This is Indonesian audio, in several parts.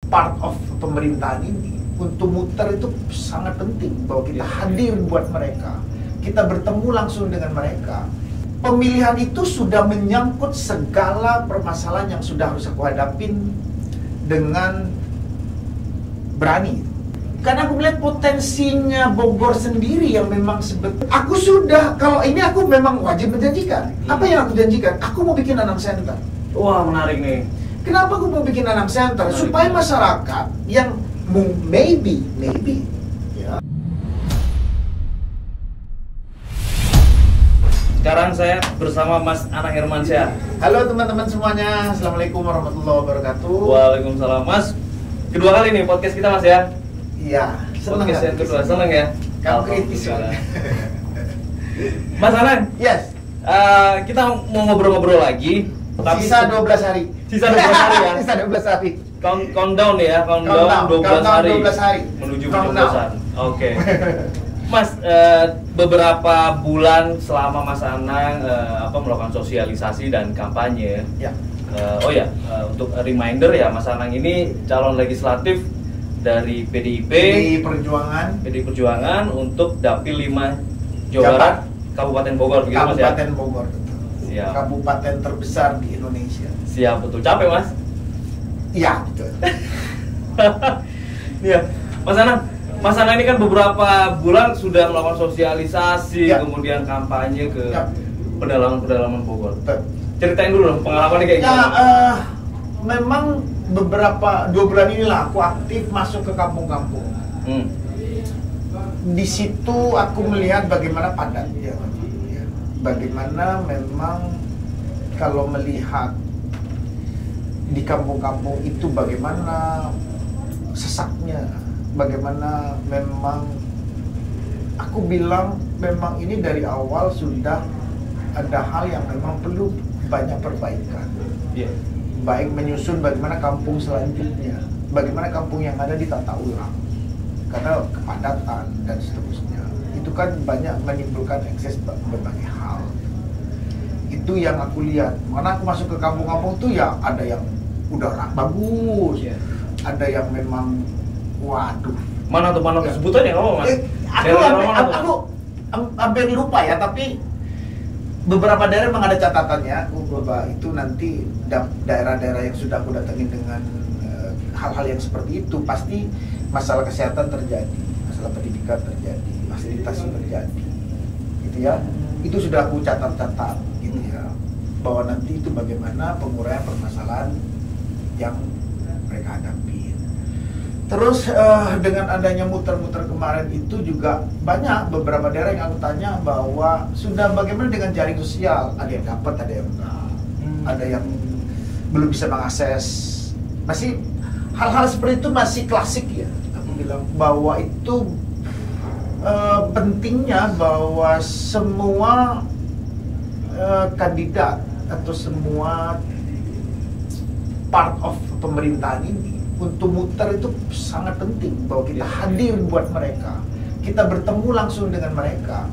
part of pemerintahan ini untuk muter itu sangat penting bahwa kita hadir buat mereka, kita bertemu langsung dengan mereka. Pemilihan itu sudah menyangkut segala permasalahan yang sudah harus aku hadapin dengan berani. Karena aku melihat potensinya Bogor sendiri yang memang aku sudah, kalau ini aku memang wajib menjanjikan. Apa yang aku janjikan? Aku mau bikin Anam Center. Wah, menarik nih. Kenapa aku mau bikin Anam Center? Supaya masyarakat yang maybe ya. Sekarang saya bersama Mas Anang Hermansyah. Halo teman-teman semuanya, Assalamualaikum warahmatullahi wabarakatuh. Waalaikumsalam. Mas, kedua kali nih podcast kita Mas ya? Iya, podcast yang kedua, seneng ya? Kamu kritis ya? Mas Anang? Yes. Kita mau ngobrol-ngobrol lagi. Sisa 12 hari. Sisa 12 hari ya? Sisa 12 hari. Countdown ya, countdown 12 hari. 12 hari. Menuju pencoblosan. Oke. Mas, beberapa bulan selama Mas Anang melakukan sosialisasi dan kampanye. Ya. Untuk reminder ya, Mas Anang ini calon legislatif dari PDIP, PDI Perjuangan untuk Dapil 5 Jawa Barat, Kabupaten Bogor, begitu Mas ya? Kabupaten Bogor. Siap. Kabupaten terbesar di Indonesia. Siap, betul. Capek Mas? Iya, betul. Iya, Mas Anang ini kan beberapa bulan sudah melakukan sosialisasi, kemudian kampanye ke pedalaman Bogor. Ceritain dulu dong pengalamannya kayak gimana? Memang beberapa 2 bulan inilah aku aktif masuk ke kampung-kampung. Di situ aku melihat bagaimana padat ya. Bagaimana memang kalau melihat di kampung-kampung itu bagaimana sesaknya, bagaimana memang aku bilang memang ini dari awal sudah ada hal yang memang perlu banyak perbaikan. Baik menyusun bagaimana kampung selanjutnya, bagaimana kampung yang ada ditata ulang, karena kepadatan dan seterusnya itu kan banyak menimbulkan ekses berbagai hal. Itu yang aku lihat. Mana aku masuk ke kampung-kampung tuh ya ada yang udah bagus, ada yang memang waduh. Mana tuh sebutannya kamu Mas? Aku hampir lupa ya, tapi beberapa daerah memang ada catatannya. Itu nanti daerah-daerah yang sudah aku datengin dengan hal-hal yang seperti itu pasti masalah kesehatan terjadi, masalah pendidikan terjadi, fasilitas terjadi, gitu ya. Itu sudah aku catat-catat, gitu ya, bahwa nanti itu bagaimana penguraian permasalahan yang mereka hadapi. Terus dengan adanya muter-muter kemarin itu juga banyak beberapa daerah yang aku tanya bahwa sudah bagaimana dengan jaring sosial, ada yang dapat, ada yang enggak, ada yang belum bisa mengakses. Masih hal-hal seperti itu masih klasik ya. Aku bilang bahwa itu pentingnya bahwa semua kandidat atau semua part of pemerintahan ini untuk muter itu sangat penting bahwa kita hadir buat mereka, kita bertemu langsung dengan mereka,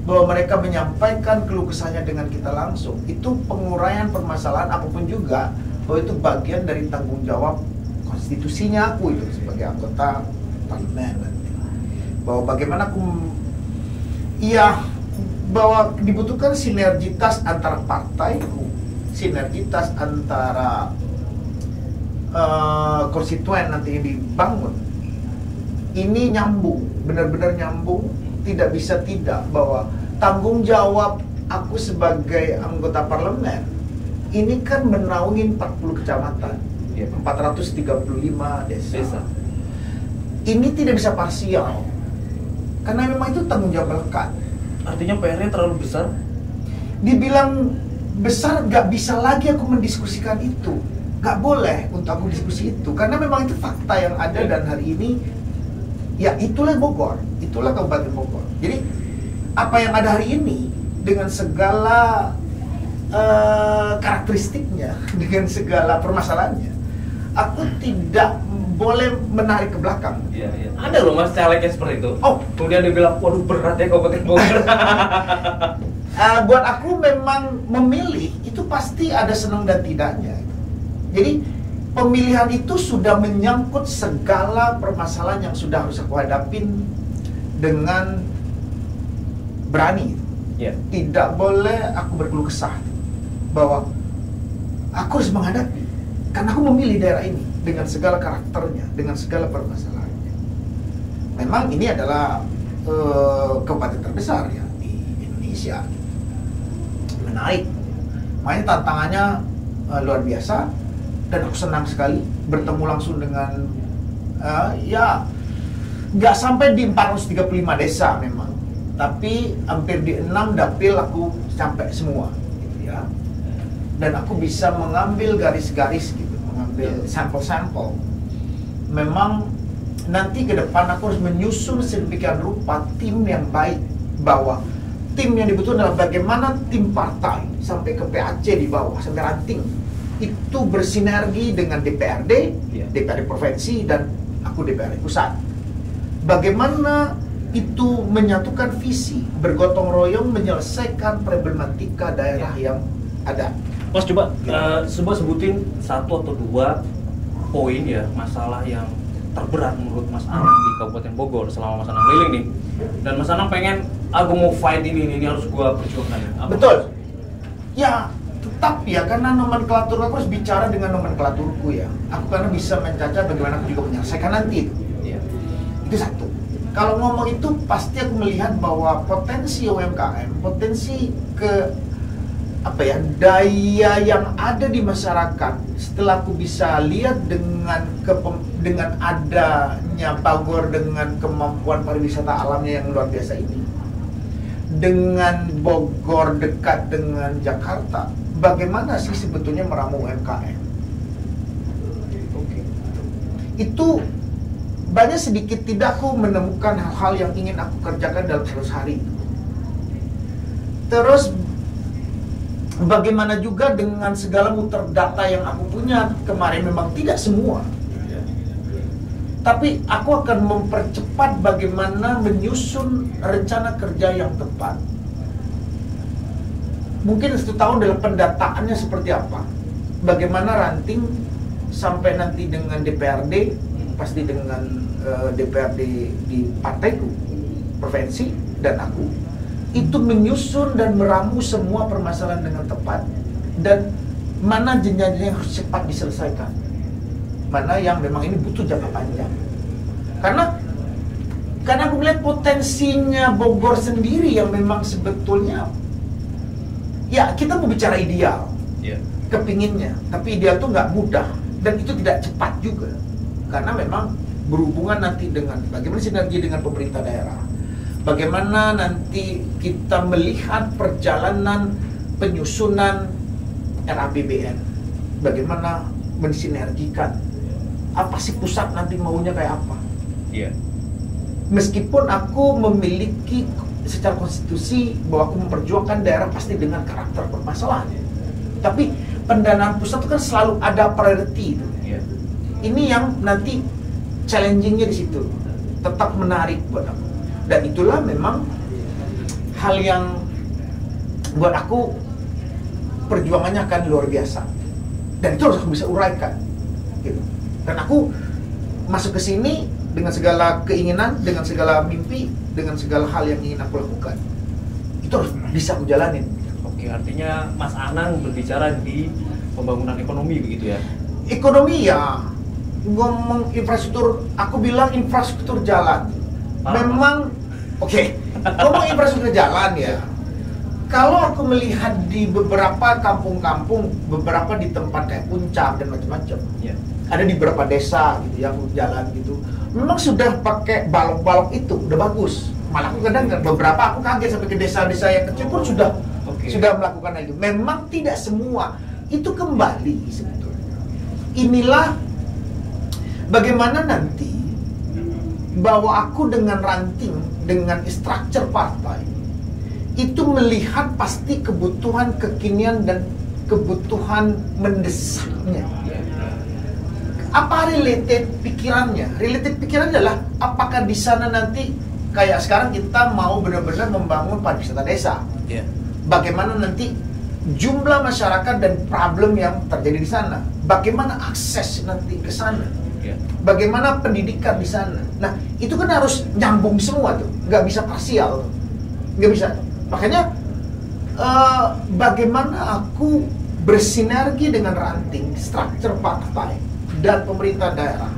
bahwa mereka menyampaikan keluh kesahnya dengan kita langsung. Itu penguraian permasalahan apapun juga, bahwa itu bagian dari tanggung jawab konstitusinya aku itu sebagai anggota parlemen nanti. Bahwa bagaimana bahwa dibutuhkan sinergitas antara partai, sinergitas antara konstituen nanti yang dibangun ini nyambung, benar-benar nyambung, tidak bisa tidak, bahwa tanggung jawab aku sebagai anggota parlemen ini kan menaungin 40 kecamatan, 435 desa. Ini tidak bisa parsial karena memang itu tanggung jawab melekat. Artinya PR-nya terlalu besar? Dibilang besar, gak bisa lagi aku mendiskusikan itu. Gak boleh untuk aku diskusi itu, karena memang itu fakta yang ada. Dan hari ini ya itulah Bogor, itulah Kabupaten Bogor. Jadi apa yang ada hari ini dengan segala karakteristiknya, dengan segala permasalahannya, aku tidak boleh menarik ke belakang. Ada loh Mas calegnya seperti itu. Kemudian dia bilang, waduh berat ya Kabupaten Bogor. Buat aku memang memilih itu pasti ada senang dan tidaknya. Jadi pemilihan itu sudah menyangkut segala permasalahan yang sudah harus aku hadapin dengan berani. Tidak boleh aku berkeluh kesah bahwa aku harus menghadapi, karena aku memilih daerah ini dengan segala karakternya, dengan segala permasalahannya. Memang ini adalah kabupaten terbesar ya di Indonesia. Menarik, makanya tantangannya luar biasa, dan aku senang sekali bertemu langsung dengan ya nggak sampai di 435 desa memang, tapi hampir di 6 dapil aku sampai semua gitu ya. Dan aku bisa mengambil garis-garis gitu, mengambil sampel-sampel. Memang nanti ke depan aku harus menyusun sedemikian rupa tim yang baik, bahwa tim yang dibutuhkan adalah bagaimana tim partai sampai ke PAC di bawah, sampai ranting itu bersinergi dengan DPRD, DPRD provinsi, dan aku DPRD pusat. Bagaimana itu menyatukan visi, bergotong royong menyelesaikan problematika daerah yang ada. Mas, coba sebutin 1 atau 2 poin ya, masalah yang terberat menurut Mas Anang di Kabupaten Bogor selama Mas Anang keliling nih. Dan Mas Anang pengen, aku mau fight ini harus gua perjuangkan. Betul. Ya, tetap ya, karena nomenklatur aku harus bicara dengan nomenklaturku ya. Aku karena bisa mencaca bagaimana aku juga menyelesaikan nanti. Itu satu. Kalau ngomong itu pasti aku melihat bahwa potensi UMKM, potensi daya yang ada di masyarakat, setelah aku bisa lihat dengan adanya Bogor, dengan kemampuan pariwisata alamnya yang luar biasa ini, dengan Bogor dekat dengan Jakarta, bagaimana sih sebetulnya meramu UMKM? Itu banyak sedikit tidak aku menemukan hal-hal yang ingin aku kerjakan dalam 100 hari. Terus bagaimana juga dengan segala muter data yang aku punya kemarin, memang tidak semua. Tapi aku akan mempercepat bagaimana menyusun rencana kerja yang tepat. Mungkin 1 tahun dalam pendataannya seperti apa. Bagaimana ranting sampai nanti dengan DPRD, pasti dengan DPRD di partaiku, provinsi, dan aku. Itu menyusun dan meramu semua permasalahan dengan tepat, dan mana jenjang-jenjang yang harus cepat diselesaikan, mana yang memang ini butuh jangka panjang. Karena aku melihat potensinya Bogor sendiri yang memang sebetulnya ya, kita mau bicara ideal, kepinginnya, tapi ideal itu nggak mudah, dan itu tidak cepat juga, karena memang berhubungan nanti dengan bagaimana sinergi dengan pemerintah daerah. Bagaimana nanti kita melihat perjalanan penyusunan RAPBN, bagaimana mensinergikan, apa sih pusat nanti maunya kayak apa. Meskipun aku memiliki secara konstitusi bahwa aku memperjuangkan daerah pasti dengan karakter permasalahan, tapi pendanaan pusat itu kan selalu ada priority itu. Ini yang nanti challengingnya di situ, tetap menarik buat aku. Dan itulah memang hal yang buat aku perjuangannya akan luar biasa. Dan itu harus aku bisa uraikan gitu. Dan aku masuk ke sini dengan segala keinginan, dengan segala mimpi, dengan segala hal yang ingin aku lakukan. Itu harus bisa aku jalanin. Oke, artinya Mas Anang berbicara di pembangunan ekonomi begitu ya? Ekonomi ya, ngomong infrastruktur, aku bilang infrastruktur jalan. Memang, ngomong infrastruktur jalan ya. Kalau aku melihat di beberapa kampung-kampung, beberapa di tempat kayak Puncak dan macam-macam, ada di beberapa desa gitu yang jalan gitu, memang sudah pakai balok-balok itu, udah bagus. Malah aku kadang beberapa aku kaget sampai ke desa-desa yang kecil pun sudah melakukan itu. Memang tidak semua itu kembali sebetulnya. Inilah bagaimana nanti bahwa aku dengan ranting, dengan structure partai itu melihat pasti kebutuhan kekinian dan kebutuhan mendesaknya. Apa related pikirannya? Related pikirannya adalah apakah di sana nanti kayak sekarang kita mau benar-benar membangun pariwisata desa. Bagaimana nanti jumlah masyarakat dan problem yang terjadi di sana. bagaimana akses nanti ke sana, Ya. bagaimana pendidikan di sana. Nah, itu kan harus nyambung semua tuh, nggak bisa parsial, nggak bisa. Makanya bagaimana aku bersinergi dengan ranting, struktur partai dan pemerintah daerah,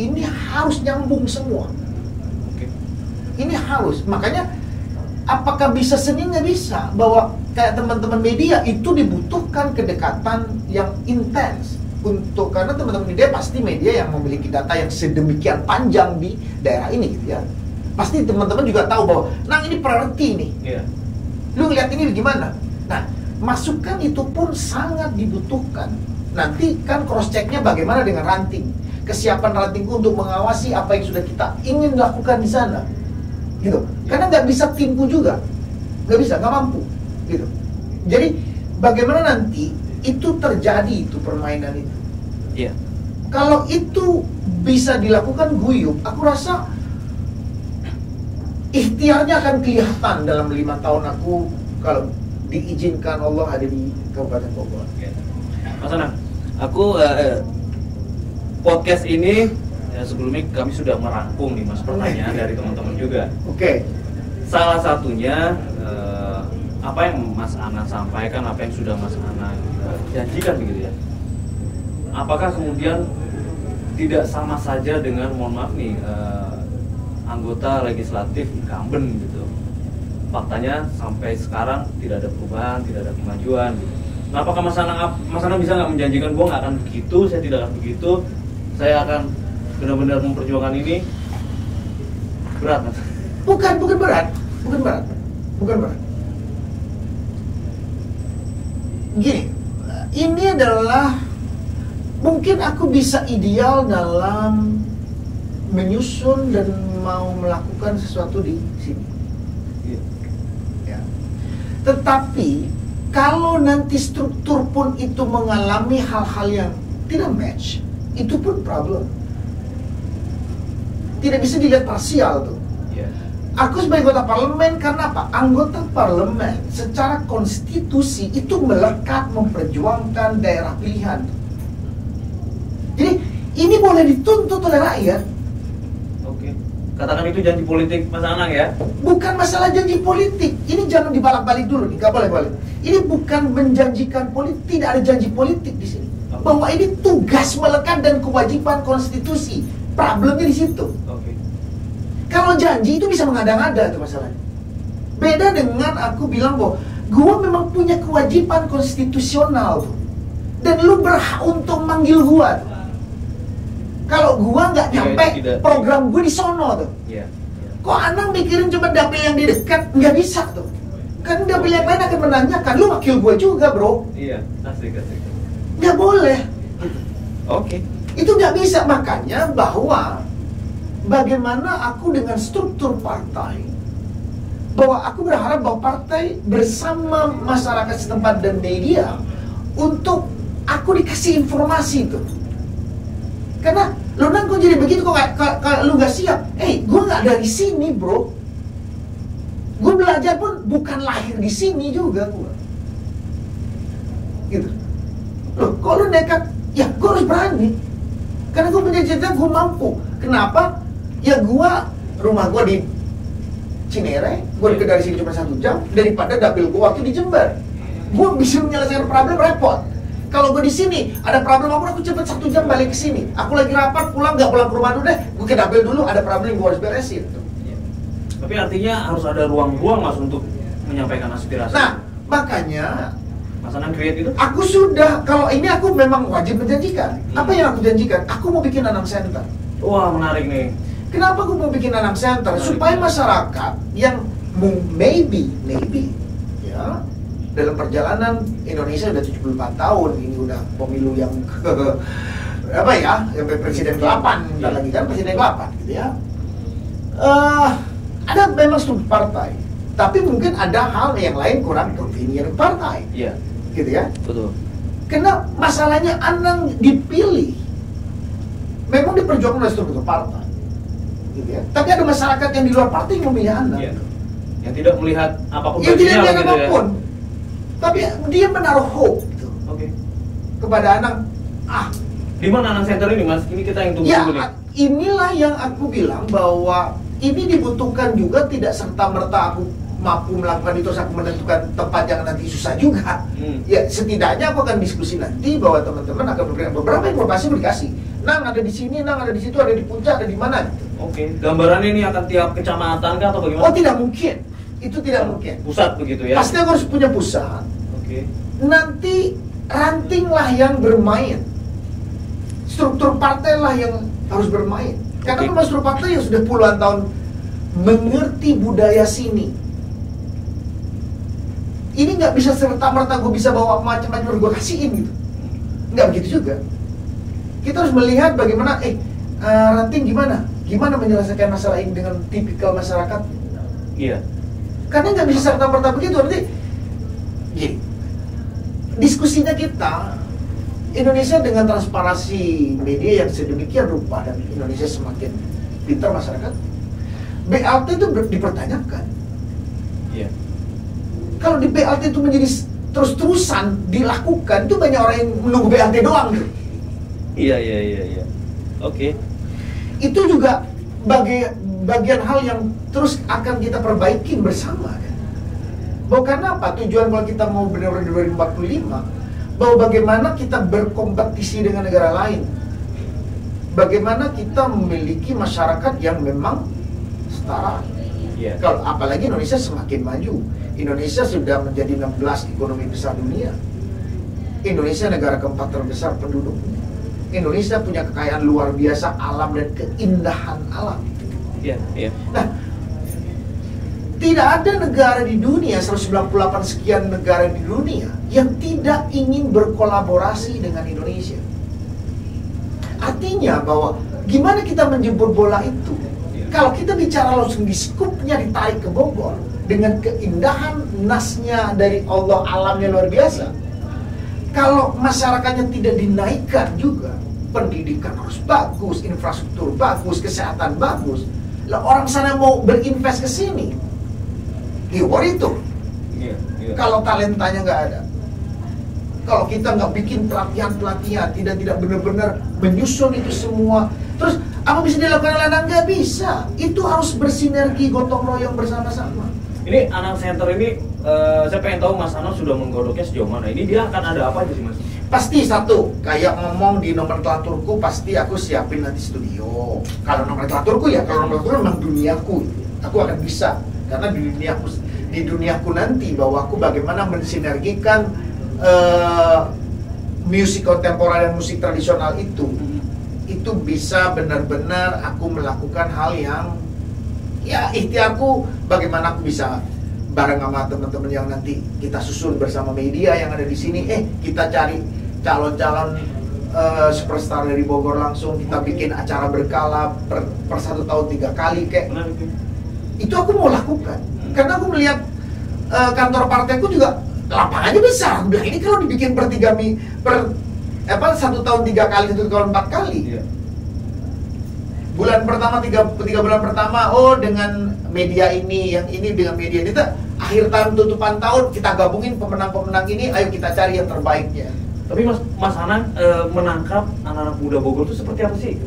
ini harus nyambung semua. Ini harus, makanya apakah bisa seni? Nggak bisa. Bahwa kayak teman-teman media itu dibutuhkan kedekatan yang intens untuk, karena teman-teman media pasti media yang memiliki data yang sedemikian panjang di daerah ini gitu ya. Pasti teman-teman juga tahu bahwa, nah ini priority nih. Yeah. Lu lihat ini gimana? Nah, masukan itu pun sangat dibutuhkan. Nanti kan cross checknya bagaimana dengan ranting, kesiapan rantingku untuk mengawasi apa yang sudah kita ingin lakukan di sana. Gitu, karena nggak bisa timku juga, nggak bisa, nggak mampu, gitu. Jadi bagaimana nanti itu terjadi itu permainan itu? Iya. Kalau itu bisa dilakukan guyup, aku rasa ikhtiarnya akan kelihatan dalam 5 tahun aku kalau diizinkan Allah ada di Kabupaten Bogor. Mas Anang, aku podcast ini sebelumnya kami sudah merangkum nih Mas pertanyaan dari teman-teman juga. Oke. Salah satunya apa yang Mas Anang sampaikan, apa yang sudah Mas Anang janjikan begitu ya. Apakah kemudian tidak sama saja dengan, mohon maaf nih, anggota legislatif incumbent gitu. Faktanya sampai sekarang tidak ada perubahan, tidak ada kemajuan. Nah, apakah Mas Anang bisa nggak menjanjikan, gua nggak akan begitu, saya tidak akan begitu, saya akan benar-benar memperjuangkan ini? Berat, Mas? Bukan berat. Gini, ini adalah mungkin aku bisa ideal dalam menyusun dan mau melakukan sesuatu di sini. Ya. Tetapi kalau nanti struktur pun itu mengalami hal-hal yang tidak match, itu pun problem. Tidak bisa dilihat parsial tuh. Yeah. Aku sebagai anggota parlemen, karena apa? Anggota parlemen secara konstitusi itu melekat memperjuangkan daerah pilihan. Jadi ini boleh dituntut oleh rakyat. Oke. Katakan itu janji politik Mas Anang ya? Bukan masalah janji politik. Ini jangan dibalak-balik dulu nih, nggak boleh balik. Ini bukan menjanjikan politik, tidak ada janji politik di sini. Bahwa ini tugas melekat dan kewajiban konstitusi. Problemnya di situ. Oke. Kalau janji itu bisa mengada-ngada tuh masalahnya. Beda dengan aku bilang bahwa gua memang punya kewajiban konstitusional tuh. Dan lu berhak untuk manggil gua tuh. Kalau gua nggak nyampe, program gua di sono tuh. Iya. Kok Anang mikirin cuma dapil yang di dekat? Nggak bisa tuh. Kan dapil yang lain akan menanyakan, lu wakil gua juga bro. Iya, asik. Nggak boleh. Oke. Itu nggak bisa, makanya bahwa bagaimana aku dengan struktur partai, bahwa aku berharap bahwa partai bersama masyarakat setempat dan media untuk aku dikasih informasi itu. Karena lu nang kok jadi begitu, kok lu nggak siap? Gue nggak dari sini bro. Gue belajar pun bukan lahir di sini juga gue. Gitu. Loh, kok lu nekat? Ya gue harus berani. Karena gue punya cita, gue mampu. Kenapa? Ya rumah gue di Cinere, gue dekat dari sini cuma 1 jam, daripada dapil gue waktu di Jember. Gue bisa menyelesaikan problem repot. Kalau gue di sini ada problem apa, aku cepet 1 jam balik ke sini. Aku lagi rapat, pulang nggak pulang ke rumah dulu deh. Gue ke dapil dulu, ada problem yang gue harus beresin. Tapi artinya harus ada ruang-ruang Mas untuk menyampaikan aspirasi. Nah, makanya Mas Anang create itu? aku sudah, kalau ini aku memang wajib menjanjikan. Apa yang aku janjikan? Aku mau bikin Anang Center. Wah, menarik nih. Kenapa aku mau bikin Anang Center? Supaya masyarakat yang maybe ya, dalam perjalanan Indonesia udah 74 tahun, ini udah pemilu yang ke apa ya, yang presiden ke-8 dan lagi kan presiden ke-8 gitu ya. Ada memang struktur partai, tapi mungkin ada hal yang lain kurang convenient partai. Iya. Gitu ya. Betul. Karena masalahnya Anang dipilih memang diperjuangkan oleh struktur partai. Gitu ya. Tapi ada masyarakat yang di luar partai yang memilih Anang. Iya. Yang tidak melihat apapun yang tidak melihat apapun. Ya. Tapi dia menaruh hope gitu. Oke. Kepada Anang, Di mana Anang Center ini, Mas? Ini kita yang tunggu Ya, dulu nih. inilah yang aku bilang bahwa ini dibutuhkan juga, tidak serta-merta aku mampu melakukan itu, terus aku menentukan tempat yang nanti susah juga. Ya, setidaknya aku akan diskusi nanti bahwa teman-teman akan memberikan beberapa informasi dikasih. Nang ada di sini, Nang ada di situ, ada di puncak, ada di mana. Oke. Gambarannya ini akan tiap kecamatan kah atau bagaimana? Oh, tidak mungkin. Itu tidak mungkin. Pusat begitu ya? Pasti aku harus punya pusat. Oke. Nanti rantinglah yang bermain. Struktur partai lah yang harus bermain. Karena memang struktur partai yang sudah puluhan tahun mengerti budaya sini. Ini nggak bisa serta-merta gue bisa bawa macam-macam gue kasihin gitu. Nggak begitu juga. Kita harus melihat bagaimana, ranting gimana? Gimana menyelesaikan masalah ini dengan tipikal masyarakat? Iya. Karena nggak bisa serta-merta begitu. Nanti, diskusinya kita, Indonesia dengan transparansi media yang sedemikian rupa dan Indonesia semakin pintar masyarakat, BLT itu dipertanyakan. Iya. Kalau di BLT itu menjadi terus-terusan dilakukan, itu banyak orang yang menunggu BLT doang gitu. Iya. Oke. Itu juga bagian hal yang terus akan kita perbaiki bersama kan. Bahwa karena apa? Tujuan kalau kita mau benar-benar 2045, bahwa bagaimana kita berkompetisi dengan negara lain, bagaimana kita memiliki masyarakat yang memang setara. Yeah. Kalau apalagi Indonesia semakin maju, Indonesia sudah menjadi 16 ekonomi besar dunia. Indonesia negara keempat terbesar penduduknya. Indonesia punya kekayaan luar biasa alam dan keindahan alam. Iya. Nah, tidak ada negara di dunia, 198 sekian negara di dunia, yang tidak ingin berkolaborasi dengan Indonesia. Artinya bahwa gimana kita menjemput bola itu? Kalau kita bicara langsung di skupnya ditarik ke Bogor, dengan keindahan nasnya dari Allah, alamnya luar biasa. Kalau masyarakatnya tidak dinaikkan juga, pendidikan harus bagus, infrastruktur bagus, kesehatan bagus, lah orang sana mau berinvest ke sini. Itu. Iya. Kalau talentanya nggak ada, kalau kita nggak bikin pelatihan, tidak benar-benar menyusun itu semua, terus apa bisa dilakukan oleh Anang? Nggak bisa. Itu harus bersinergi, gotong royong bersama-sama. Ini Anang Center ini, saya pengen tahu Mas Anang sudah menggodoknya sejauh mana. Ini dia akan ada apa aja sih Mas? Pasti satu, kayak ngomong di nomenklaturku, pasti aku siapin nanti studio. Kalau nomenklaturku ya, kalau nomenklatur memang duniaku, aku akan bisa. Karena di duniaku nanti, bahwa aku bagaimana mensinergikan musik kontemporer dan musik tradisional itu bisa benar-benar aku melakukan hal yang, ya ikhtiarku bagaimana aku bisa bareng sama teman-teman yang nanti kita susun bersama media yang ada di sini, kita cari calon-calon superstar dari Bogor langsung, kita bikin acara berkala per 1 tahun 3 kali kayak. Itu aku mau lakukan karena aku melihat kantor partaiku juga lapangannya besar. Aku bilang ini kalau dibikin per 1 tahun 3 kali, 1 tahun 4 kali. Iya. Bulan pertama 3 bulan pertama, dengan media ini, yang ini dengan media ini, akhir tahun tutupan tahun kita gabungin pemenang-pemenang ini, ayo kita cari yang terbaiknya. Tapi Mas Anang menangkap anak-anak muda Bogor itu seperti apa sih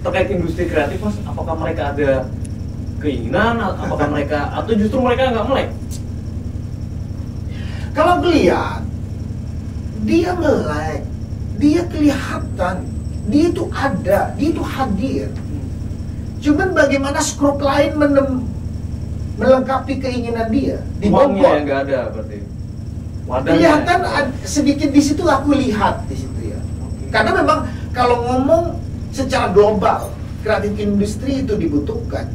terkait industri kreatif Mas? Apakah mereka ada keinginan, apakah mereka, atau justru mereka nggak melek? Kalau lihat, dia melek, dia kelihatan, dia itu ada, dia itu hadir. Cuman bagaimana skrup lain melengkapi keinginan dia di Bogor? Uangnya yang nggak ada berarti. Kelihatan sedikit di situ, aku lihat di situ ya. Karena memang kalau ngomong secara global, kreatif industri itu dibutuhkan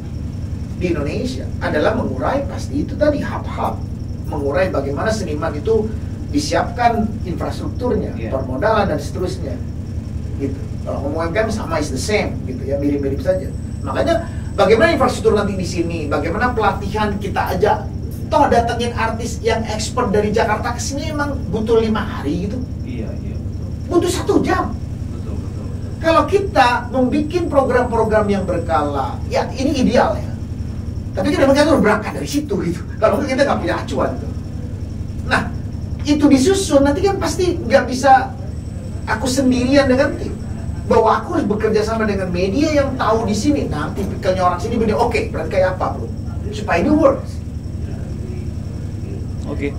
di Indonesia adalah mengurai, pasti itu tadi hub-hub, mengurai bagaimana seniman itu disiapkan infrastrukturnya, permodalan dan seterusnya gitu. Kalau ngomong UMKM sama, is the same gitu ya, mirip-mirip saja. Makanya bagaimana infrastruktur nanti di sini, bagaimana pelatihan kita aja, toh datengin artis yang expert dari Jakarta ke sini emang butuh 5 hari gitu. Iya Butuh 1 jam. Betul. Kalau kita membuat program-program yang berkala, ya ini ideal ya. Tapi kita harus berangkat dari situ gitu. Kalau kita nggak punya acuan tuh. Nah, itu disusun nanti kan pasti nggak bisa aku sendirian dengan tim, bahwa aku harus bekerja sama dengan media yang tahu di sini. Nah, tipikalnya orang sini beda. Oke, berarti kayak apa, bro? Supaya ini works. Oke.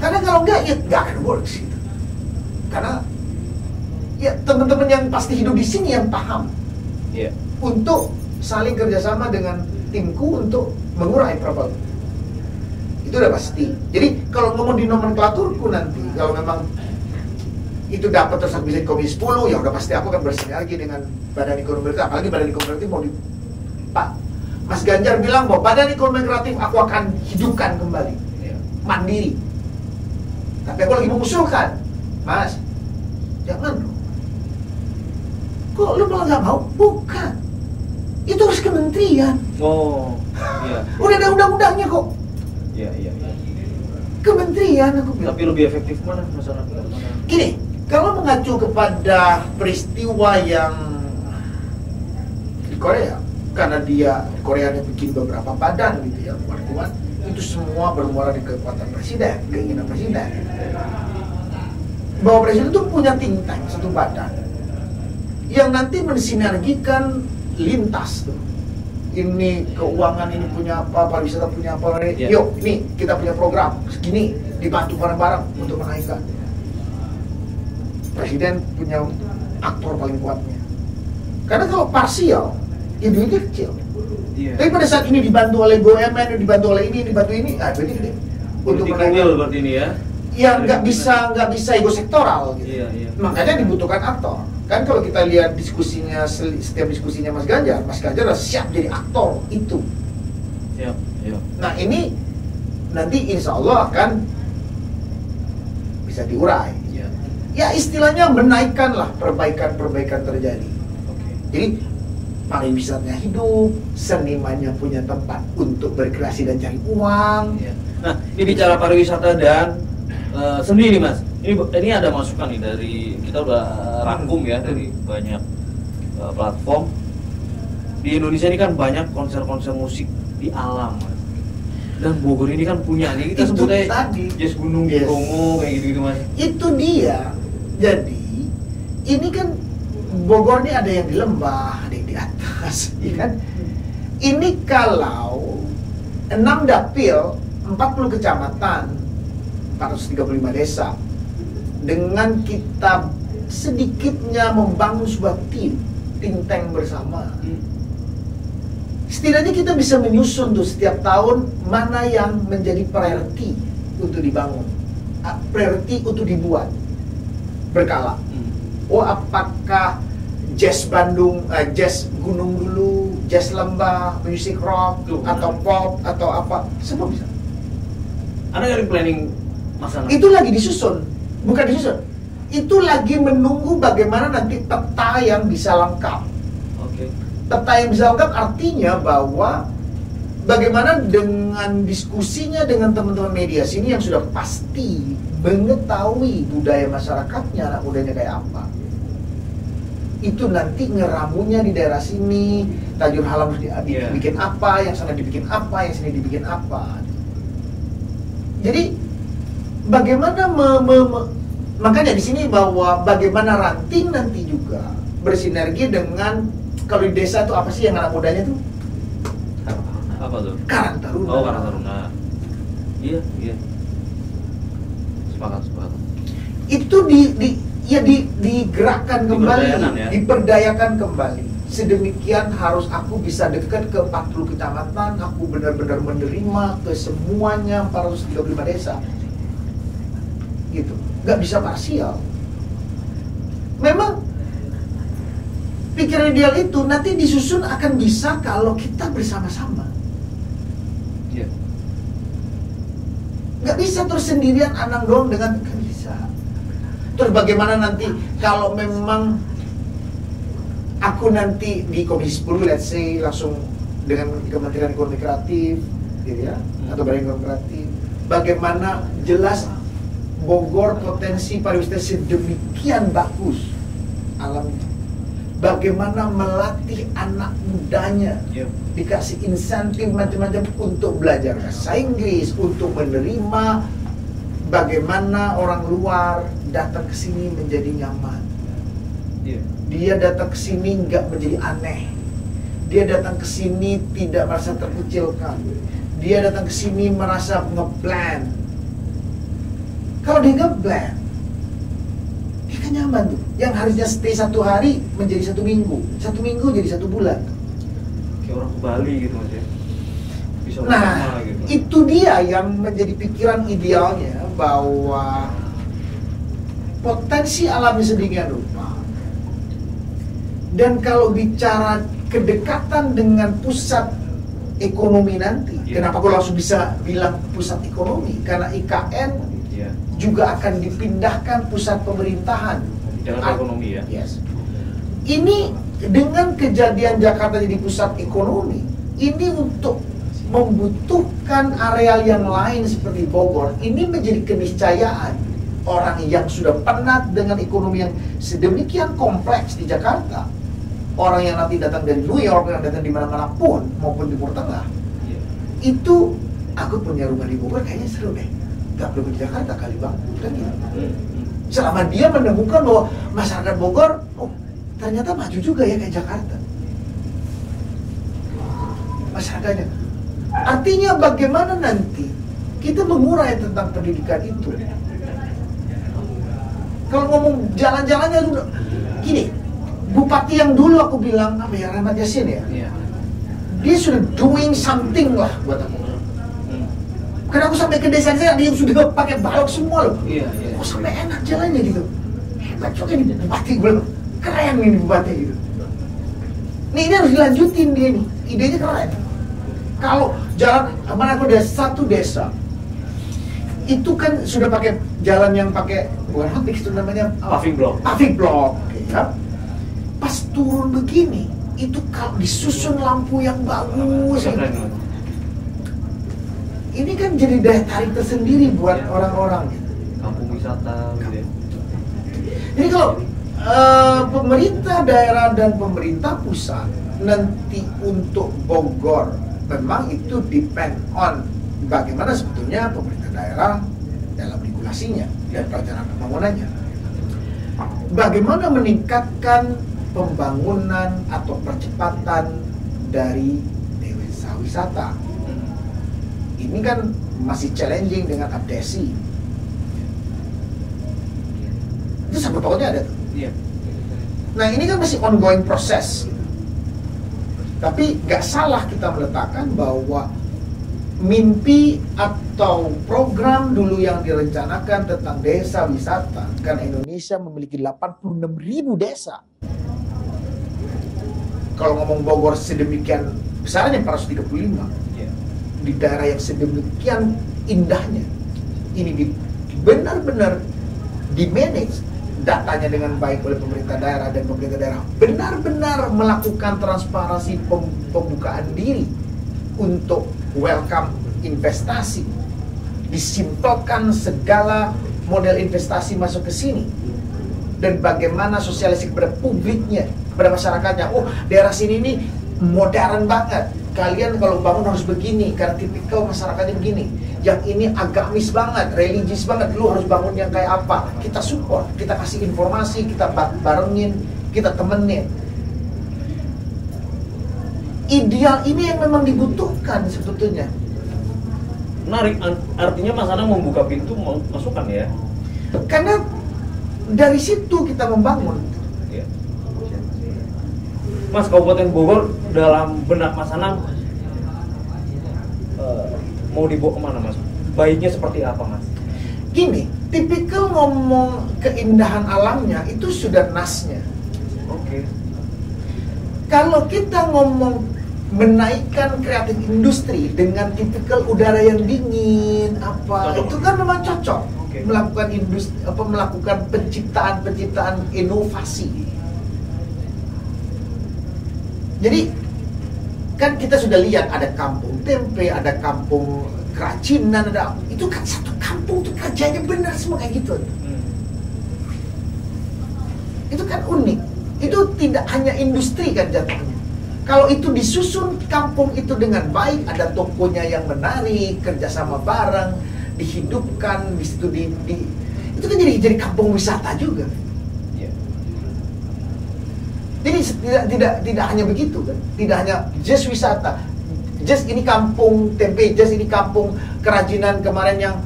Karena kalau enggak, ya nggak akan works gitu. Karena ya teman-teman yang pasti hidup di sini yang paham. Iya. Untuk saling kerjasama dengan timku untuk mengurai problem. Itu udah pasti. Jadi kalau ngomong di nomenklaturku nanti, kalau memang itu dapat terus bisa di Komisi 10, ya udah pasti aku akan bersinergi dengan Badan Ekonomi Kreatif. Apalagi Badan Ekonomi Kreatif mau di Pak Mas Ganjar bilang bahwa Badan Ekonomi Kreatif aku akan hidupkan kembali, mandiri. Tapi aku lagi mengusulkan, Mas, jangan dong. Kok lu malah nggak mau? Bukan. Itu harus kementerian. Oh, iya. Udah ada undang-undangnya kok. Iya. Kementerian aku bilang. Tapi lebih efektif mana masalah? Gini, kalau mengacu kepada peristiwa yang di Korea, karena Korea bikin beberapa badan gitu ya, wartawan, itu semua bermuara di kekuatan presiden, keinginan presiden. Bahwa presiden itu punya think tank, satu badan yang nanti mensinergikan lintas tuh. Ini keuangan ini punya apa, pariwisata punya apa, yuk ini kita punya program segini, dibantu bareng-bareng untuk menaikkan. Presiden punya aktor paling kuatnya. Karena kalau parsial, ya duitnya kecil. Tapi pada saat ini dibantu oleh BUMN, dibantu oleh ini, dibantu ini, duitnya gede. Untuk menaikkan berarti ini ya. Ya nggak bisa ego sektoral gitu. Iya. Makanya dibutuhkan aktor. Kan kalau kita lihat diskusinya, setiap diskusinya Mas Ganjar udah siap jadi aktor itu. Iya. Nah ini nanti insya Allah akan bisa diurai. Iya. Ya istilahnya menaikkanlah perbaikan terjadi. Oke. Jadi pariwisatanya hidup, senimannya punya tempat untuk berkreasi dan cari uang. Iya. Nah, ini bicara pariwisata dan seni nih Mas. Ini ada masukan nih dari kita udah rangkum ya dari banyak platform. Di Indonesia ini kan banyak konser-konser musik di alam, Mas. Dan Bogor ini kan punya nih, kita sebutnya tadi Jazz Gunung Bromo kayak gitu-gitu Mas. Itu dia. Jadi ini kan Bogor ini ada yang di lembah, ada yang di atas, ya kan? Ini kalau 6 dapil, 40 kecamatan, 435 desa, dengan kita sedikitnya membangun sebuah think tank bersama, setidaknya kita bisa menyusun tuh setiap tahun mana yang menjadi priority untuk dibangun, priority untuk dibuat berkala. Oh, apakah jazz Bandung, jazz Gunung dulu, jazz Lembah, music rock, atau pop, atau apa, semua bisa. Ada dari planning Mas Anang? Itu lagi disusun, bukan disusun. Itu lagi menunggu bagaimana nanti peta yang bisa lengkap. Oke. Peta yang bisa lengkap artinya bahwa bagaimana dengan diskusinya dengan teman-teman media sini yang sudah pasti mengetahui budaya masyarakatnya, anak mudanya kayak apa. Itu nanti ngeramunya di daerah sini, Tajur Halam dibikin apa, yang sana dibikin apa, yang sini dibikin apa. Jadi bagaimana makanya di sini bahwa bagaimana ranting nanti juga bersinergi dengan, kalau di desa itu apa sih yang anak mudanya tuh? Apa tuh? Karang Taruna. Oh, Karang Taruna. Iya. Sepakat. Itu digerakkan kembali, diperdayakan kembali. Sedemikian harus aku bisa dekat ke 40 kecamatan, aku benar-benar menerima ke semuanya 435 desa. Gitu. Nggak bisa parsial. Memang pikiran ideal itu nanti disusun akan bisa kalau kita bersama-sama. Iya. Nggak bisa terus sendirian Anang doang dengan, nggak bisa. Terus bagaimana nanti kalau memang aku nanti di Komisi 10, let's say, langsung dengan Kementerian Ekonomi Kreatif, gitu ya, atau Badan Ekonomi Kreatif, bagaimana jelas Bogor potensi pariwisata sedemikian bagus alamnya. Bagaimana melatih anak mudanya, dikasih insentif macam-macam untuk belajar bahasa Inggris, untuk menerima bagaimana orang luar datang ke sini menjadi nyaman. Dia datang ke sini nggak menjadi aneh. Dia datang ke sini tidak merasa terkucilkan. Dia datang ke sini merasa nge-blend. Kalau dia nge-blend, dia kan nyaman tuh. Yang harusnya stay 1 hari menjadi 1 minggu, 1 minggu jadi 1 bulan. Kayak orang ke Bali gitu Mas ya. Bisa Nah, gitu. itu dia yang menjadi pikiran idealnya, bahwa potensi alami sedemikian rupa. Dan kalau bicara kedekatan dengan pusat ekonomi nanti, kenapa aku langsung bisa bilang pusat ekonomi? Karena IKN juga akan dipindahkan pusat pemerintahan. Jakarta ekonomi ya. Yes. Ini dengan kejadian Jakarta jadi pusat ekonomi, ini untuk membutuhkan areal yang lain seperti Bogor. Ini menjadi keniscayaan orang yang sudah penat dengan ekonomi yang sedemikian kompleks di Jakarta. Orang yang nanti datang dari New York, yang datang di mana-mana pun, maupun Timur Tengah, itu aku punya rumah di Bogor kayaknya seru deh. Gak perlu di Jakarta kali bang, kan gitu. Selama dia menemukan bahwa masyarakat Bogor, oh ternyata maju juga ya kayak Jakarta. Masyarakatnya. Artinya bagaimana nanti kita mengurai tentang pendidikan itu. Kalau ngomong jalan-jalannya dulu, gini. Bupati yang dulu aku bilang apa ya, Rahmat Yassin ya, dia sudah doing something lah buat aku. Karena aku sampai ke desa saya, dia sudah pakai balok semua loh. Oh sampai enak jalannya gitu. Hebat juga nih bupati, gue keren nih bupati gitu. Nih ini harus dilanjutin dia nih, idenya keren. Kalau jalan, mana aku ada 1 desa, itu kan sudah pakai jalan yang pakai bukan hapik itu namanya paving block. Paving block, ya. Pas turun begini, itu kalau disusun lampu yang bagus gitu. Ini kan jadi daya tarik tersendiri buat orang-orang gitu. Kampung wisata gitu ya. Jadi kalau pemerintah daerah dan pemerintah pusat nanti untuk Bogor, memang itu depend on bagaimana sebetulnya pemerintah daerah dalam regulasinya dan perencanaan pembangunannya. Bagaimana meningkatkan pembangunan atau percepatan dari desa wisata. Ini kan masih challenging dengan abdesi. Itu sangkut pautnya ada tuh. Nah ini kan masih ongoing proses. Tapi gak salah kita meletakkan bahwa mimpi atau program dulu yang direncanakan tentang desa wisata, karena Indonesia memiliki 86.000 desa. Kalau ngomong Bogor sedemikian besarnya 435, di daerah yang sedemikian indahnya, ini benar-benar di-manage datanya dengan baik oleh pemerintah daerah, dan pemerintah daerah benar-benar melakukan transparansi pembukaan diri untuk welcome investasi, disimpelkan segala model investasi masuk ke sini, dan bagaimana sosialisasi kepada publiknya, kepada masyarakatnya. Oh, daerah sini ini modern banget. Kalian kalau bangun harus begini, karena tipikal masyarakatnya begini. Yang ini agamis banget, religius banget. Lu harus bangun yang kayak apa? Kita support, kita kasih informasi, kita barengin, kita temenin. Ideal ini yang memang dibutuhkan sebetulnya. Menarik, artinya Mas Anang membuka pintu masukan ya? Karena dari situ kita membangun. Mas, Kabupaten Bogor dalam benak Mas Anang mau dibawa kemana Mas? Baiknya seperti apa Mas? Gini, tipikal ngomong keindahan alamnya itu sudah nasnya. Oke. Kalau kita ngomong menaikkan kreatif industri dengan tipikal udara yang dingin apa, itu kan memang cocok. Melakukan industri melakukan penciptaan inovasi. Jadi kan kita sudah lihat ada kampung tempe, ada kampung kerajinan, ada itu kan satu kampung tuh kerjanya benar semua kayak gitu. Itu kan unik. Itu tidak hanya industri kan jatuhnya. Kalau itu disusun kampung itu dengan baik, ada tokonya yang menarik, kerjasama bareng, dihidupkan di situ itu kan jadi kampung wisata juga. Jadi tidak hanya begitu kan, tidak hanya just wisata, just ini kampung tempe, just ini kampung kerajinan kemarin yang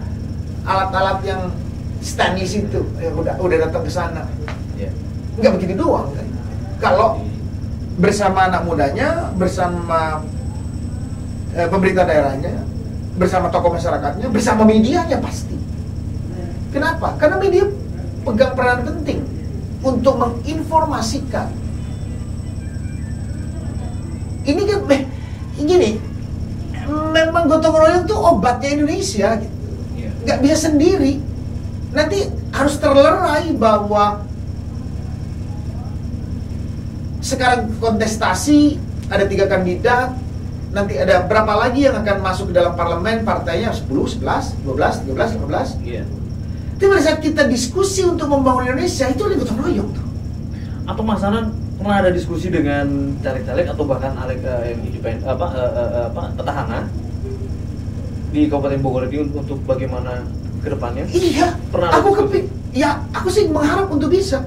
alat-alat yang stainless itu, udah datang ke sana. Nggak begitu doang kan. Kalau bersama anak mudanya, bersama pemerintah daerahnya, bersama tokoh masyarakatnya, bersama medianya pasti. Kenapa? Karena media pegang peran penting untuk menginformasikan. Ini kan, gini, memang gotong royong tuh obatnya Indonesia gitu. Nggak bisa sendiri. Nanti harus terlerai bahwa sekarang kontestasi ada 3 kandidat, nanti ada berapa lagi yang akan masuk ke dalam parlemen, partainya 10, 11, 12, 13, 15. Iya. Tapi pada saat kita diskusi untuk membangun Indonesia, itu ada gotong royong tuh. Atau Mas Anang pernah ada diskusi dengan caleg-caleg atau bahkan yang petahana di Kabupaten Bogor ini untuk bagaimana ke depannya? Iya. Pernah aku sih mengharap untuk bisa.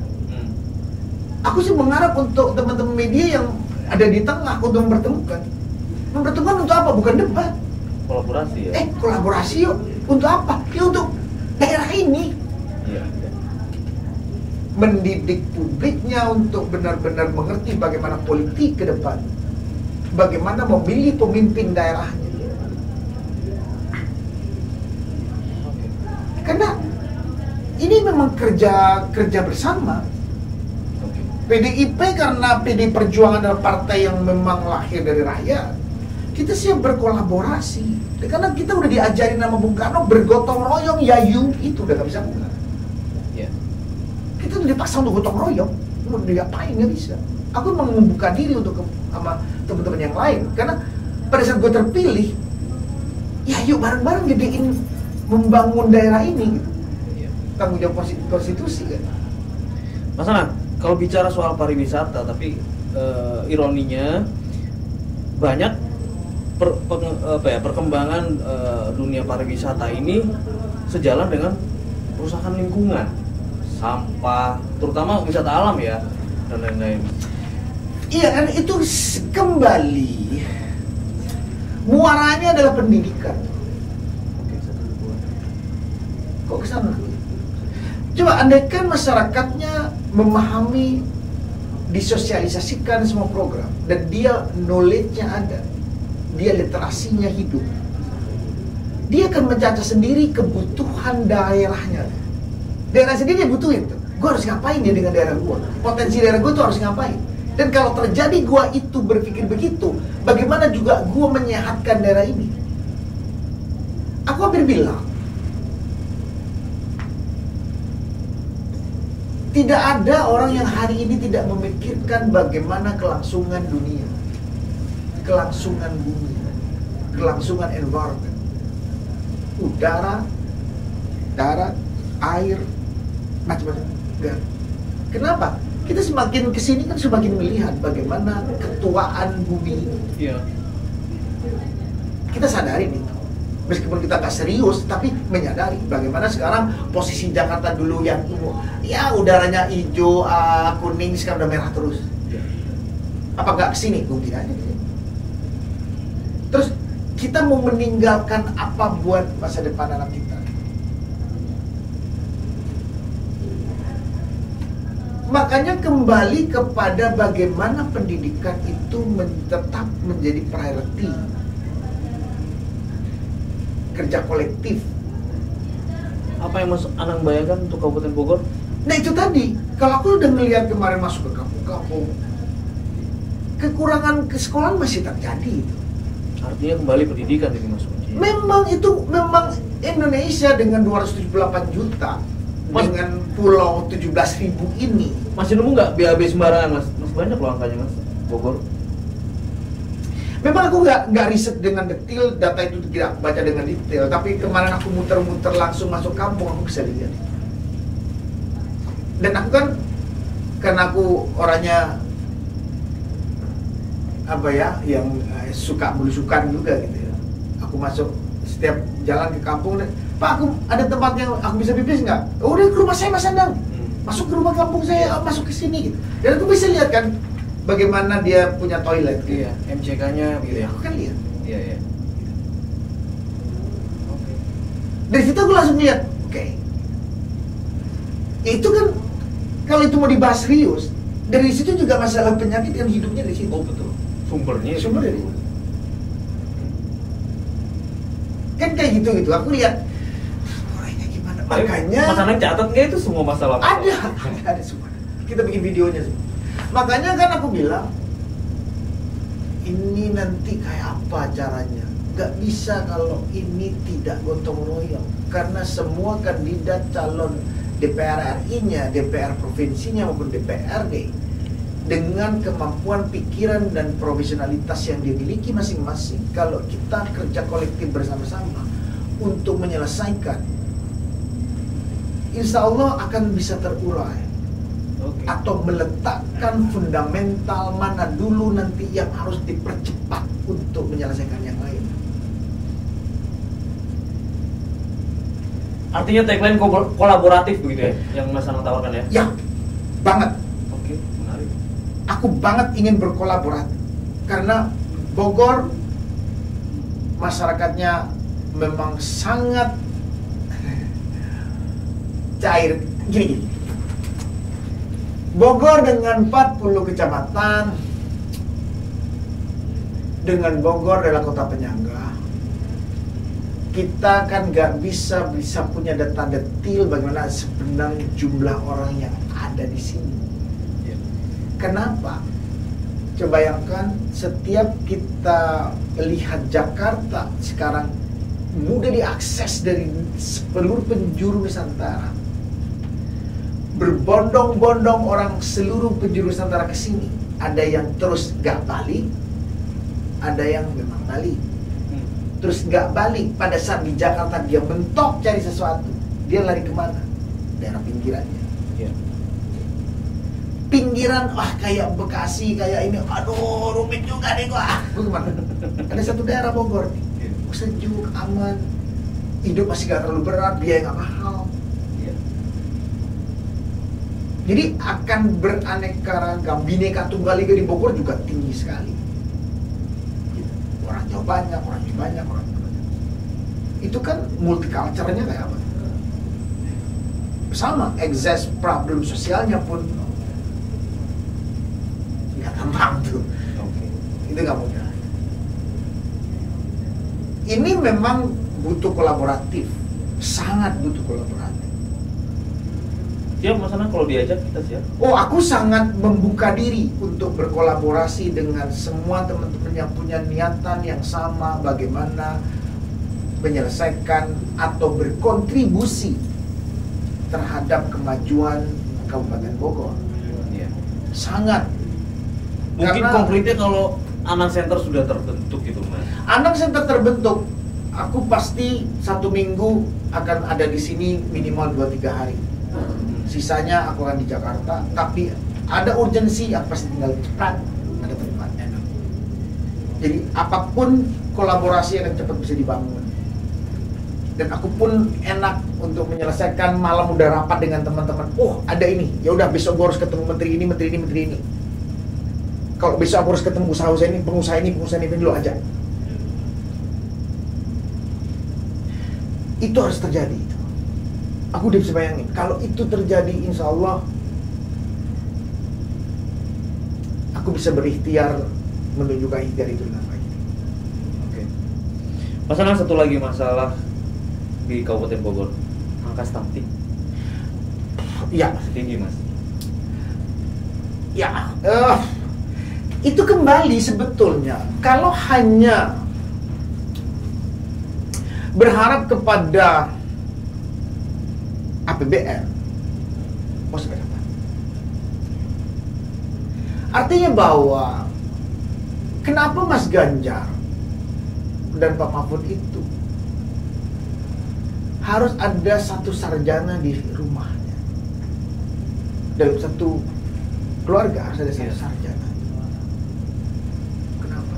Aku sih mengharap untuk teman-teman media yang ada di tengah untuk mempertemukan. Mempertemukan untuk apa? Bukan debat. Kolaborasi ya? Kolaborasi yuk. Untuk apa? Ya untuk daerah ini. Iya. Mendidik publiknya untuk benar-benar mengerti bagaimana politik ke depan. Bagaimana memilih pemimpin daerahnya. Karena ini memang kerja bersama. PDIP karena PD Perjuangan adalah partai yang memang lahir dari rakyat, kita siap berkolaborasi. Karena kita udah diajarin nama Bung Karno bergotong royong, yayu, itu udah gak bisa pulang. Kita udah dipaksa untuk gotong royong, mau diapain nggak bisa. Aku memang membuka diri untuk sama teman-teman yang lain, karena pada saat gue terpilih, ya yuk bareng-bareng jadiin membangun daerah ini, gitu. Tanggung jawab konstitusi kan. Mas Anang, kalau bicara soal pariwisata, tapi ironinya banyak perkembangan dunia pariwisata ini sejalan dengan kerusakan lingkungan, sampah, terutama wisata alam ya, dan lain-lain. Iya kan, itu kembali muaranya adalah pendidikan. Kok kesana? Coba andaikan masyarakatnya memahami, disosialisasikan semua program, dan dia knowledge-nya ada, dia literasinya hidup, dia akan mencatat sendiri kebutuhan daerahnya. Daerah sendiri dia butuhin tuh, gue harus ngapain ya dengan daerah gue, potensi daerah gue tuh harus ngapain. Dan kalau terjadi gue itu berpikir begitu, bagaimana juga gue menyehatkan daerah ini. Aku hampir bilang, tidak ada orang yang hari ini tidak memikirkan bagaimana kelangsungan dunia, kelangsungan bumi, kelangsungan environment, udara, darat, air, macam-macam. Kenapa? Kita semakin kesini kan semakin melihat bagaimana ketuaan bumi. Iya. Kita sadarin itu. Meskipun kita nggak serius, tapi menyadari bagaimana sekarang posisi Jakarta dulu yang ya udaranya hijau, kuning, sekarang udah merah terus. Apa nggak kesini? Mungkin aja. Terus kita mau meninggalkan apa buat masa depan anak kita? Makanya kembali kepada bagaimana pendidikan itu tetap menjadi priority. Kerja kolektif. Apa yang Mas Anang bayangkan untuk Kabupaten Bogor? Nah itu tadi, kalau aku udah ngelihat kemarin masuk ke kampung-kampung, kekurangan kesekolahan masih terjadi itu. Artinya kembali pendidikan ini Mas. Memang Indonesia dengan 278 juta, dengan pulau 17.000 ini. Masih nemu nggak BAB sembarangan Mas? Mas banyak loh angkanya Mas, Bogor. Memang aku nggak riset dengan detail, data itu tidak baca dengan detail, tapi kemarin aku muter-muter langsung masuk kampung, aku bisa lihat. Dan aku kan, karena aku orangnya apa ya, yang suka belusukan juga gitu ya. Aku masuk setiap jalan ke kampung, Pak, aku ada tempat yang aku bisa pipis nggak? Oh, udah ke rumah saya Mas Anang, masuk ke rumah kampung saya, masuk ke sini gitu. Dan aku bisa lihat kan, bagaimana dia punya toilet. Iya, MCK-nya gitu ya. Aku kan lihat. Iya, iya. Oke. Dari situ aku langsung lihat, oke. Itu kan kalau itu mau dibahas serius, dari situ juga masalah penyakit yang hidupnya di situ. Oh betul. Sumbernya dari situ. Kan kayak gitu. Aku lihat orangnya gimana. Makanya Mas Anang catat nggak itu semua masalah? Ada semua. Kita bikin videonya semua. Makanya kan aku bilang ini nanti kayak apa caranya? Gak bisa kalau ini tidak gotong royong, karena semua kandidat calon DPR RI-nya, DPR provinsinya maupun DPRD dengan kemampuan pikiran dan profesionalitas yang dimiliki masing-masing, kalau kita kerja kolektif bersama-sama untuk menyelesaikan, insya Allah akan bisa terurai. Atau meletakkan fundamental mana dulu nanti yang harus dipercepat untuk menyelesaikan yang lain. Artinya tagline kolaboratif begitu ya, yang Mas Anang tawarkan ya? Ya, banget. Oke, menarik. Aku banget ingin berkolaborasi karena Bogor masyarakatnya memang sangat cair. Gini. Bogor dengan 40 kecamatan, dengan Bogor adalah kota penyangga, kita kan nggak bisa punya data detil bagaimana sebenarnya jumlah orang yang ada di sini. Kenapa? Coba bayangkan, setiap kita lihat Jakarta sekarang mudah diakses dari seluruh penjuru Nusantara. Berbondong-bondong orang seluruh penjuru Nusantara ke sini. Ada yang terus gak balik, ada yang memang balik. Terus gak balik, pada saat di Jakarta dia mentok cari sesuatu, dia lari kemana? Daerah pinggirannya. Pinggiran, kayak Bekasi, kayak ini, aduh rumit juga nih gua. Kemana? Ada satu daerah Bogor nih, sejuk, aman, hidup masih gak terlalu berat, biaya gak mahal. Jadi akan beraneka ragam, bineka tunggal ika di Bogor juga tinggi sekali. Orang Jawa banyak, orang Jawa banyak. Itu kan multiculturalnya kayak apa? Sama, excess problem sosialnya pun nggak gampang tuh. Itu nggak mudah. Ini memang butuh kolaboratif, sangat butuh kolaboratif. Siap Mas Anang, kalau diajak kita siap. Aku sangat membuka diri untuk berkolaborasi dengan semua teman-teman yang punya niatan yang sama bagaimana menyelesaikan atau berkontribusi terhadap kemajuan Kabupaten Bogor. Sangat. Mungkin Karena konkretnya kalau Anang Center sudah terbentuk gitu Mas. Anang Center terbentuk, aku pasti 1 minggu akan ada di sini minimal 2-3 hari. Sisanya aku akan di Jakarta, tapi ada urgensi yang pasti tinggal cepat, ada tempat enak. Jadi apapun kolaborasi yang cepat bisa dibangun. Dan aku pun enak untuk menyelesaikan, malam udah rapat dengan teman-teman. Ada ini, ya udah besok gue harus ketemu menteri ini. Kalau besok aku harus ketemu pengusaha ini dulu aja. Itu harus terjadi. Aku udah bisa bayangin, kalau itu terjadi, insya Allah aku bisa berikhtiar menunjukkan ikhtiar itu dengan baik. Oke. Mas Anang, satu lagi masalah di Kabupaten Bogor, angka stunting. Ya. Tinggi Mas. Ya, itu kembali sebetulnya kalau hanya berharap kepada APBN, sampai kapan? Artinya bahwa kenapa Mas Ganjar dan Pak Mahfud itu harus ada satu sarjana di rumahnya, dalam satu keluarga harus ada satu sarjana. Kenapa?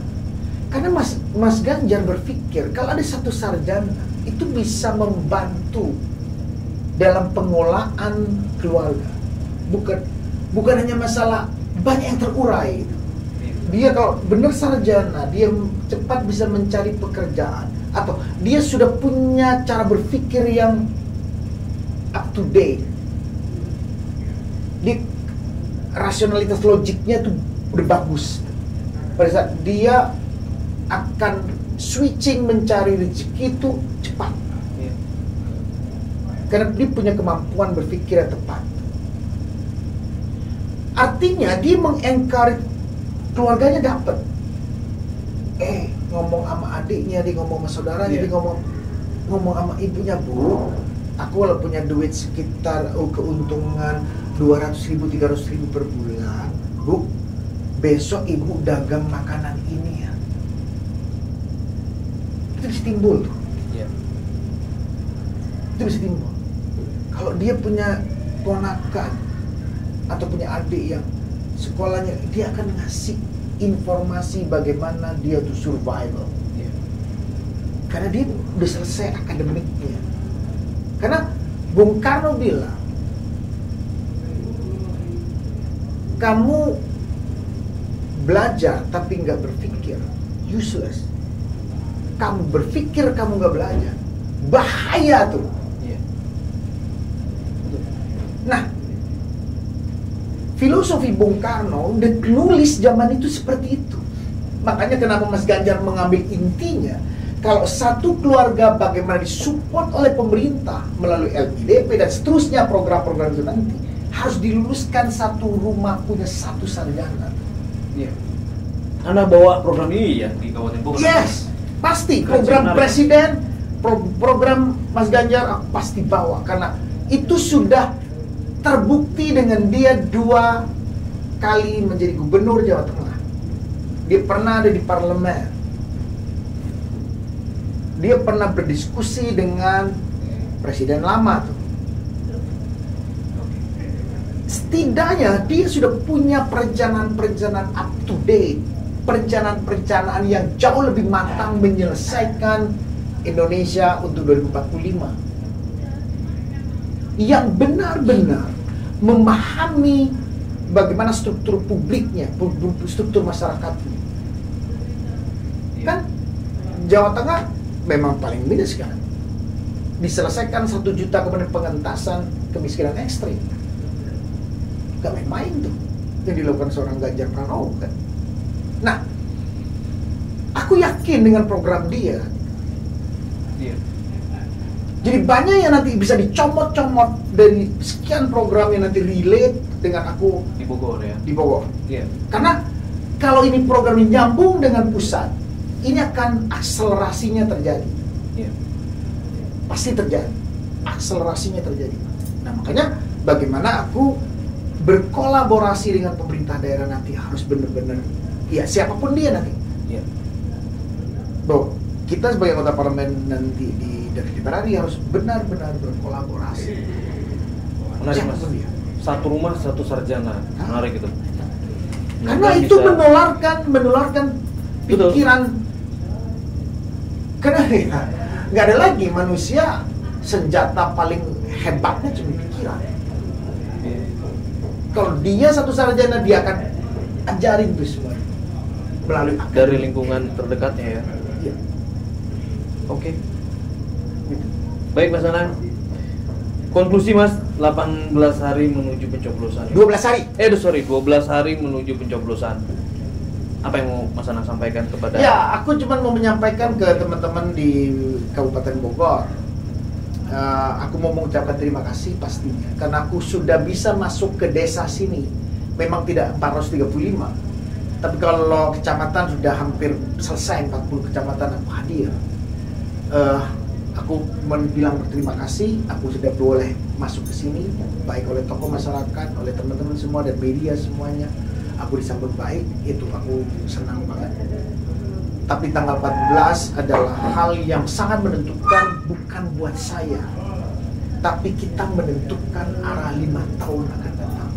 Karena Mas Ganjar berpikir kalau ada satu sarjana itu bisa membantu dalam pengolahan keluarga. Bukan hanya masalah banyak yang terurai gitu. dia kalau benar sarjana, dia cepat bisa mencari pekerjaan, atau dia sudah punya cara berpikir yang up to date, di rasionalitas logiknya tuh udah bagus. Pada saat dia akan switching mencari rezeki itu cepat, karena dia punya kemampuan berpikir yang tepat. Artinya dia mengencourage keluarganya dapat. Ngomong sama adiknya, dia ngomong sama saudaranya, dia ngomong sama ibunya, Bu, aku kalau punya duit sekitar keuntungan 200.000, 300.000 per bulan, Bu, besok ibu dagang makanan ini ya. Itu bisa timbul tuh. Itu bisa timbul. Kalau dia punya ponakan atau punya adik yang sekolahnya, dia akan ngasih informasi bagaimana dia tuh survival. Karena dia udah selesai akademiknya. Karena Bung Karno bilang, kamu belajar tapi nggak berpikir, useless. Kamu berpikir, kamu nggak belajar, bahaya tuh. Nah, filosofi Bung Karno udah nulis zaman itu seperti itu. Makanya kenapa Mas Ganjar mengambil intinya, kalau satu keluarga bagaimana disupport oleh pemerintah melalui LPDP dan seterusnya program-program itu nanti harus diluluskan satu rumah punya satu sarjana. Anda bawa program ini ya di Kabupaten Bogor? Yes, pasti. Program presiden, program Mas Ganjar pasti bawa, karena itu sudah terbukti dengan dia 2 kali menjadi gubernur Jawa Tengah. Dia pernah ada di parlemen. Dia pernah berdiskusi dengan presiden lama tuh. Setidaknya dia sudah punya perencanaan-perencanaan up to date, perencanaan-perencanaan yang jauh lebih matang menyelesaikan Indonesia untuk 2045. Yang benar-benar memahami bagaimana struktur publiknya, struktur masyarakatnya. Kan Jawa Tengah memang paling minus kan. Diselesaikan 1 juta kemudian pengentasan kemiskinan ekstrim. Gak main-main tuh yang dilakukan seorang Ganjar Pranowo kan. Nah, aku yakin dengan program dia. Jadi banyak yang nanti bisa dicomot-comot dari sekian program yang nanti relate dengan aku di Bogor ya. Di Bogor. Karena kalau ini program ini nyambung dengan pusat, ini akan akselerasinya terjadi. Pasti terjadi. Akselerasinya terjadi. Nah, makanya bagaimana aku berkolaborasi dengan pemerintah daerah nanti harus benar-benar, ya siapapun dia nanti. Bahwa kita sebagai anggota parlemen nanti di DPR RI harus benar-benar berkolaborasi. Menarik Mas. Satu rumah satu sarjana. Menarik itu. Karena itu menularkan pikiran. Karena ya, nggak ada lagi manusia senjata paling hebatnya cuma pikiran. Kalau dia satu sarjana, dia akan ajarin itu semua melalui akademik. Dari lingkungan terdekatnya ya. Oke. Baik Mas Anang. Konklusi Mas, 18 hari menuju pencoblosan. 12 hari. 12 hari menuju pencoblosan. Apa yang mau Mas Anang sampaikan kepada? Ya, aku cuma mau menyampaikan ke teman-teman di Kabupaten Bogor. Aku mau mengucapkan terima kasih pastinya, karena aku sudah bisa masuk ke desa sini. Memang tidak 435, tapi kalau kecamatan sudah hampir selesai, 40 kecamatan aku hadir. Aku bilang berterima kasih, aku sudah boleh masuk ke sini, baik oleh tokoh masyarakat, oleh teman-teman semua dan media semuanya. Aku disambut baik, itu aku senang banget. Tapi tanggal 14 adalah hal yang sangat menentukan, bukan buat saya, tapi kita menentukan arah 5 tahun akan datang.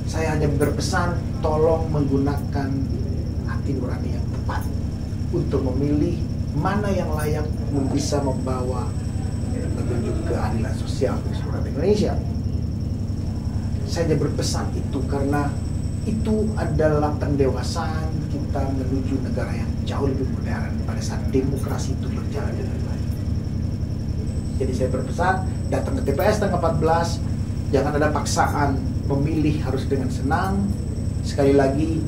Saya hanya berpesan, tolong menggunakan hati nurani yang tepat untuk memilih mana yang layak bisa membawa menuju keadilan sosial di seluruh Indonesia. Saya hanya berpesan itu karena itu adalah pendewasaan kita menuju negara yang jauh lebih modern pada saat demokrasi itu berjalan dengan baik. Jadi saya berpesan, datang ke TPS tanggal 14, jangan ada paksaan, memilih harus dengan senang. Sekali lagi,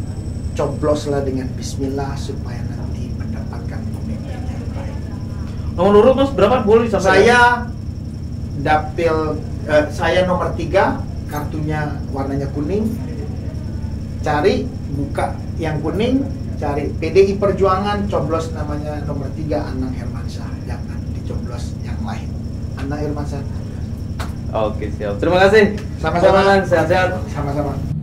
cobloslah dengan bismillah supaya nanti mendapatkan pemimpin yang baik. Nomor urut Mas berapa? Boleh disampaikan? Saya nomor 3, kartunya warnanya kuning. Cari, buka yang kuning, cari PDI Perjuangan, coblos namanya nomor 3 Anang Hermansyah, jangan dicoblos yang lain. Anang Hermansyah. Oke, siap. Terima kasih. Sama-sama. Sehat-sehat. Sama-sama.